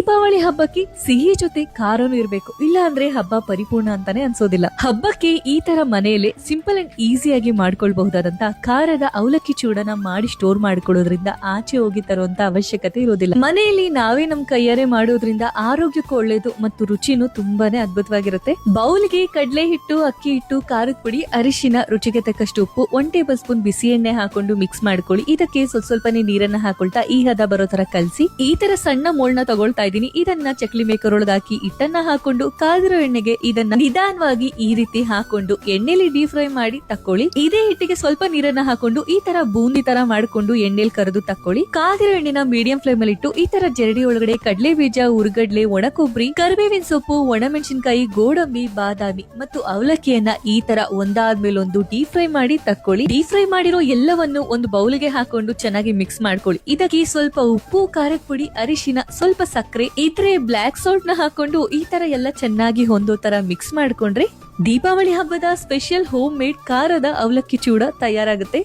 ದೀಪಾವಳಿ ಹಬ್ಬಕ್ಕೆ ಸಿಹಿ ಜೊತೆ ಖಾರನೂ ಇರ್ಬೇಕು, ಇಲ್ಲ ಅಂದ್ರೆ ಹಬ್ಬ ಪರಿಪೂರ್ಣ ಅಂತಾನೆ ಅನ್ಸೋದಿಲ್ಲ. ಹಬ್ಬಕ್ಕೆ ಈ ತರ ಮನೆಯಲ್ಲೇ ಸಿಂಪಲ್ ಅಂಡ್ ಈಸಿಯಾಗಿ ಮಾಡ್ಕೊಳ್ಬಹುದಾದಂತ ಖಾರದ ಅವಲಕ್ಕಿ ಚೂಡನ ಮಾಡಿ ಸ್ಟೋರ್ ಮಾಡ್ಕೊಳ್ಳೋದ್ರಿಂದ ಆಚೆ ಹೋಗಿ ತರುವಂತ ಅವಶ್ಯಕತೆ ಇರೋದಿಲ್ಲ. ಮನೆಯಲ್ಲಿ ನಾವೇ ನಮ್ ಕೈಯಾರೆ ಮಾಡೋದ್ರಿಂದ ಆರೋಗ್ಯಕ್ಕೂ ಒಳ್ಳೇದು ಮತ್ತು ರುಚಿನೂ ತುಂಬಾನೇ ಅದ್ಭುತವಾಗಿರುತ್ತೆ. ಬೌಲ್ಗೆ ಕಡಲೆ ಹಿಟ್ಟು, ಅಕ್ಕಿ ಹಿಟ್ಟು, ಖಾರದ ಪುಡಿ, ಅರಿಶಿನ, ರುಚಿಗೆ ತಕ್ಕಷ್ಟು ಉಪ್ಪು, 1 ಟೇಬಲ್ ಸ್ಪೂನ್ ಬಿಸಿ ಎಣ್ಣೆ ಹಾಕೊಂಡು ಮಿಕ್ಸ್ ಮಾಡ್ಕೊಳ್ಳಿ. ಇದಕ್ಕೆ ಸ್ವಲ್ಪನೇ ನೀರನ್ನ ಹಾಕೊಳ್ತಾ ಈ ಹದ ಬರೋ ತರ ಕಲಸಿ ಈ ತರ ಸಣ್ಣ ಮೋಳ್ನ ತಗೊಳ್ತಾ ಇದೀನಿ. ಇದನ್ನ ಚಕ್ಲಿ ಮೇಕರ್ ಒಳಗೆ ಹಾಕಿ ಹಿಟ್ಟನ್ನ ಹಾಕೊಂಡು ಕಾದಿರೋ ಎಣ್ಣೆಗೆ ಇದನ್ನ ನಿಧಾನವಾಗಿ ಈ ರೀತಿ ಹಾಕೊಂಡು ಎಣ್ಣೆಲಿ ಡೀಪ್ ಫ್ರೈ ಮಾಡಿ ತಕ್ಕೊಳ್ಳಿ. ಇದೇ ಹಿಟ್ಟಿಗೆ ಸ್ವಲ್ಪ ನೀರನ್ನ ಹಾಕೊಂಡು ಈ ತರ ಬೂಂದಿ ತರ ಮಾಡ್ಕೊಂಡು ಎಣ್ಣೆಲಿ ಕರೆದು ತಕ್ಕೊಳ್ಳಿ. ಕಾದಿರೋ ಎಣ್ಣೆನ ಮೀಡಿಯಂ ಫ್ಲೇಮ್ ಅಲ್ಲಿ ಇಟ್ಟು ಈ ತರ ಜರಡಿ ಒಳಗಡೆ ಕಡಲೆ ಬೀಜ, ಉರ್ಗಡ್ಲೆ, ಒಣ ಕೊಬ್ಬರಿ, ಕರಿಬೇವಿನ ಸೊಪ್ಪು, ಒಣಮೆಣಸಿನಕಾಯಿ, ಗೋಡಂಬಿ, ಬಾದಾಮಿ ಮತ್ತು ಅವಲಕ್ಕಿಯನ್ನ ಈ ತರ ಒಂದಾದ್ಮೇಲೆ ಒಂದು ಡೀಪ್ ಫ್ರೈ ಮಾಡಿ ತಕ್ಕೊಳ್ಳಿ. ಡೀಪ್ ಫ್ರೈ ಮಾಡಿರೋ ಎಲ್ಲವನ್ನು ಒಂದು ಬೌಲ್ಗೆ ಹಾಕೊಂಡು ಚೆನ್ನಾಗಿ ಮಿಕ್ಸ್ ಮಾಡ್ಕೊಳ್ಳಿ. ಇದಕ್ಕೆ ಸ್ವಲ್ಪ ಉಪ್ಪು, ಖಾರದ ಪುಡಿ, ಅರಿಶಿನ, ಸ್ವಲ್ಪ ಸಕ್ಕರೆ ಇದ್ರೆ ಬ್ಲಾಕ್ ಸಾಲ್ಟ್ ನ ಹಾಕೊಂಡು ಈ ತರ ಎಲ್ಲ ಚೆನ್ನಾಗಿ ಹೊಂದೋ ತರ ಮಿಕ್ಸ್ ಮಾಡ್ಕೊಂಡ್ರೆ ದೀಪಾವಳಿ ಹಬ್ಬದ ಸ್ಪೆಷಲ್ ಹೋಮ್ ಮೇಡ್ ಖಾರದ ಅವಲಕ್ಕಿ ಚೂಡ ತಯಾರಾಗುತ್ತೆ.